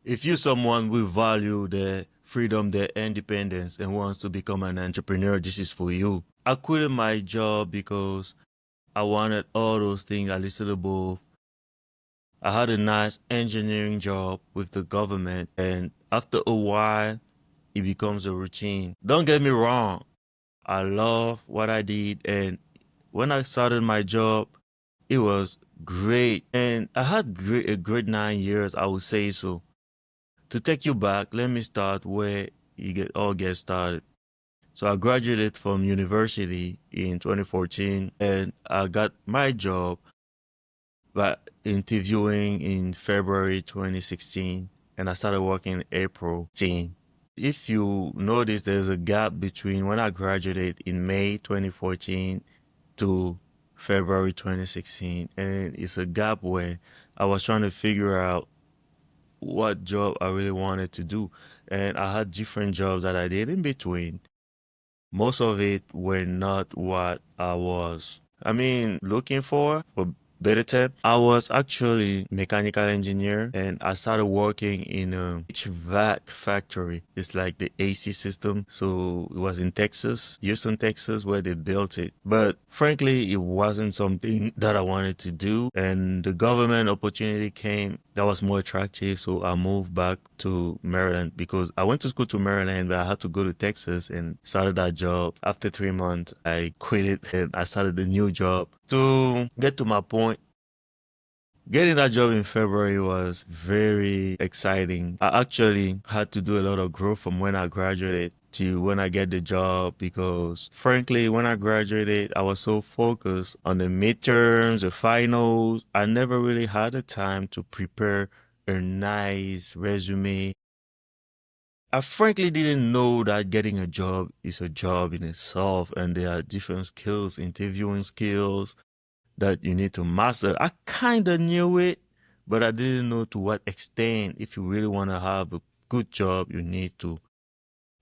If you're someone who value their freedom, their independence, and wants to become an entrepreneur, this is for you. I quit my job because I wanted all those things I listed above. I had a nice engineering job with the government, and after a while, it becomes a routine. Don't get me wrong, I love what I did, and when I started my job, it was great, and I had a great 9 years, I would say so. To take you back, let me start where all get started. So I graduated from university in 2014, and I got my job by interviewing in February 2016, and I started working in April 10. If you notice, there's a gap between when I graduated in May 2014 to February 2016, and it's a gap where I was trying to figure out what job I really wanted to do. And I had different jobs that I did in between. Most of it were not what I was, looking for better term. I was actually mechanical engineer, and I started working in a HVAC factory. It's like the AC system. So it was in Texas, Houston, Texas, where they built it. But frankly, it wasn't something that I wanted to do. And the government opportunity came that was more attractive. So I moved back to Maryland because I went to school to Maryland, but I had to go to Texas and started that job. After 3 months, I quit it and I started a new job. To get to my point, getting that job in February was very exciting. I actually had to do a lot of growth from when I graduated to when I get the job because frankly, when I graduated, I was so focused on the midterms, the finals. I never really had the time to prepare a nice resume. I frankly didn't know that getting a job is a job in itself and there are different skills, interviewing skills, that you need to master. I kind of knew it, but I didn't know to what extent. If you really want to have a good job, you need to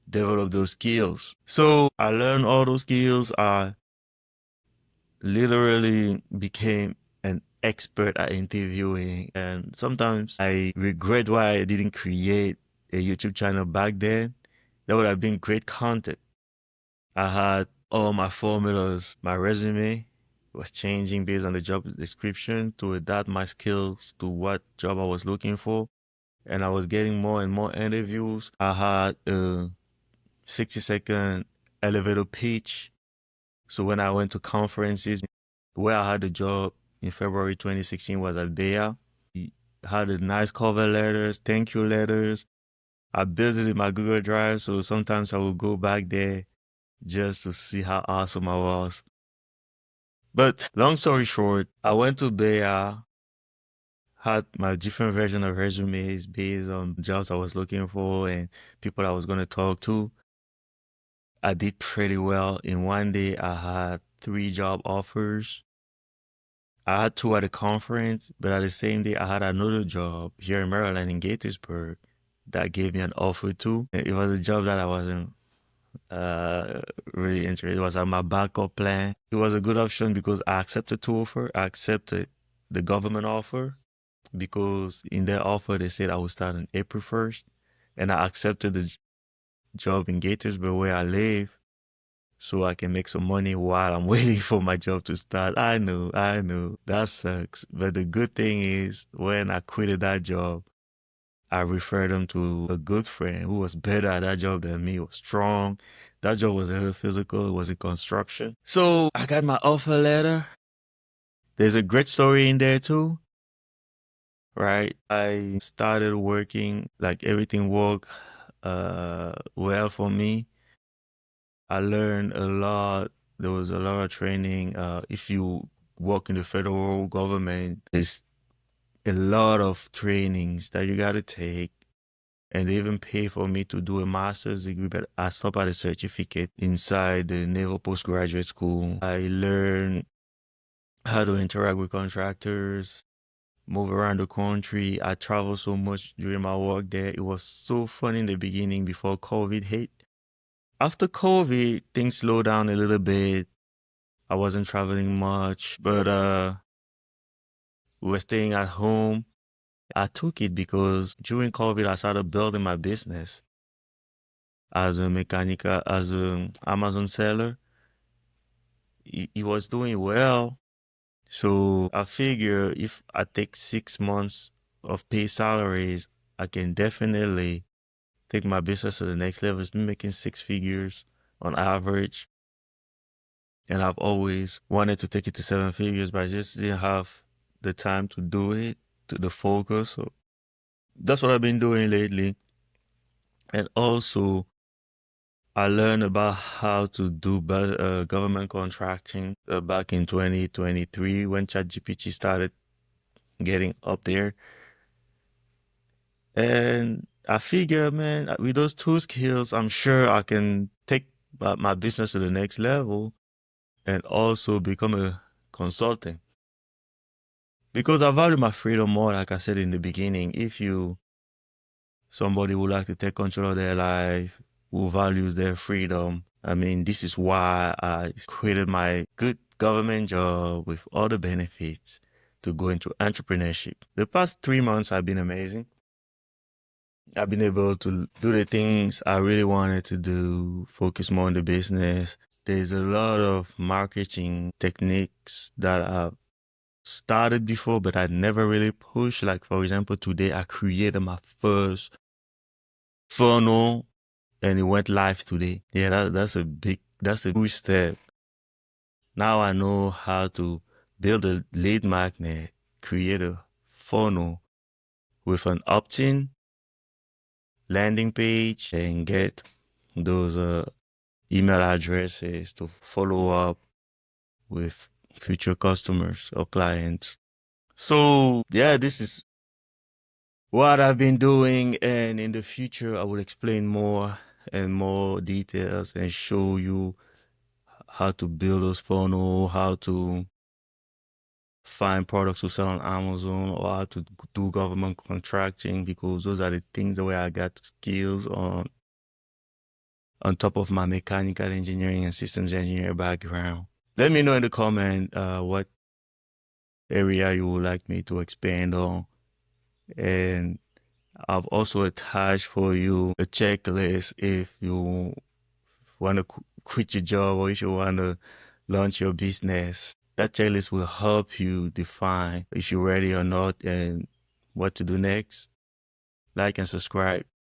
develop those skills. So I learned all those skills. I literally became an expert at interviewing, and sometimes I regret why I didn't create a YouTube channel back then. That would have been great content. I had all my formulas, my resume was changing based on the job description to adapt my skills to what job I was looking for. And I was getting more and more interviews. I had a 60-second elevator pitch. So when I went to conferences, where I had a job in February 2016 was at Bayer. I had a nice cover letters, thank you letters. I built it in my Google Drive, so sometimes I would go back there just to see how awesome I was. But long story short, I went to Bayer, had my different version of resumes based on jobs I was looking for and people I was going to talk to. I did pretty well. In one day, I had 3 job offers. I had 2 at a conference, but at the same day, I had another job here in Maryland in Gettysburg that gave me an offer too. It was a job that I wasn't really interested. It was my backup plan. It was a good option because I accepted 2 offers. I accepted the government offer because in their offer they said I would start on April 1st, and I accepted the job in Gettysburg where I live so I can make some money while I'm waiting for my job to start. I know, that sucks. But the good thing is when I quitted that job, I referred him to a good friend who was better at that job than me, was strong. That job was a little physical, it was in construction. So I got my offer letter. There's a great story in there too, right? I started working, like everything worked well for me. I learned a lot. There was a lot of training. If you work in the federal government, there's a lot of trainings that you got to take. And they even pay for me to do a master's degree, but I stopped at a certificate inside the Naval Postgraduate School. I learned how to interact with contractors, move around the country. I traveled so much during my work there. It was so fun in the beginning before COVID hit. After COVID, things slowed down a little bit. I wasn't traveling much, but we were staying at home. I took it because during COVID, I started building my business as a mechanical, as an Amazon seller. It was doing well. So I figure if I take 6 months of paid salaries, I can definitely take my business to the next level. It's been making six figures on average. And I've always wanted to take it to seven figures, but I just didn't have the time to do it, to the focus. So that's what I've been doing lately. And also, I learned about how to do government contracting back in 2023 when ChatGPT started getting up there. And I figure, man, with those two skills, I'm sure I can take my business to the next level and also become a consultant. Because I value my freedom more, like I said in the beginning. If somebody would like to take control of their life, who values their freedom, I mean, this is why I created my good government job with all the benefits to go into entrepreneurship. The past 3 months have been amazing. I've been able to do the things I really wanted to do, focus more on the business. There's a lot of marketing techniques that I've started before, but I never really pushed. Like, for example, today I created my first funnel and it went live today. Yeah, that's a huge step. Now I know how to build a lead magnet, create a funnel with an opt-in landing page and get those email addresses to follow up with future customers or clients. So yeah, this is what I've been doing, and in the future I will explain more and more details and show you how to build those funnel, how to find products to sell on Amazon, or how to do government contracting, because those are the things where I got skills on top of my mechanical engineering and systems engineer background. Let me know in the comment what area you would like me to expand on. And I've also attached for you a checklist if you want to quit your job or if you want to launch your business. That checklist will help you define if you're ready or not and what to do next. Like and subscribe.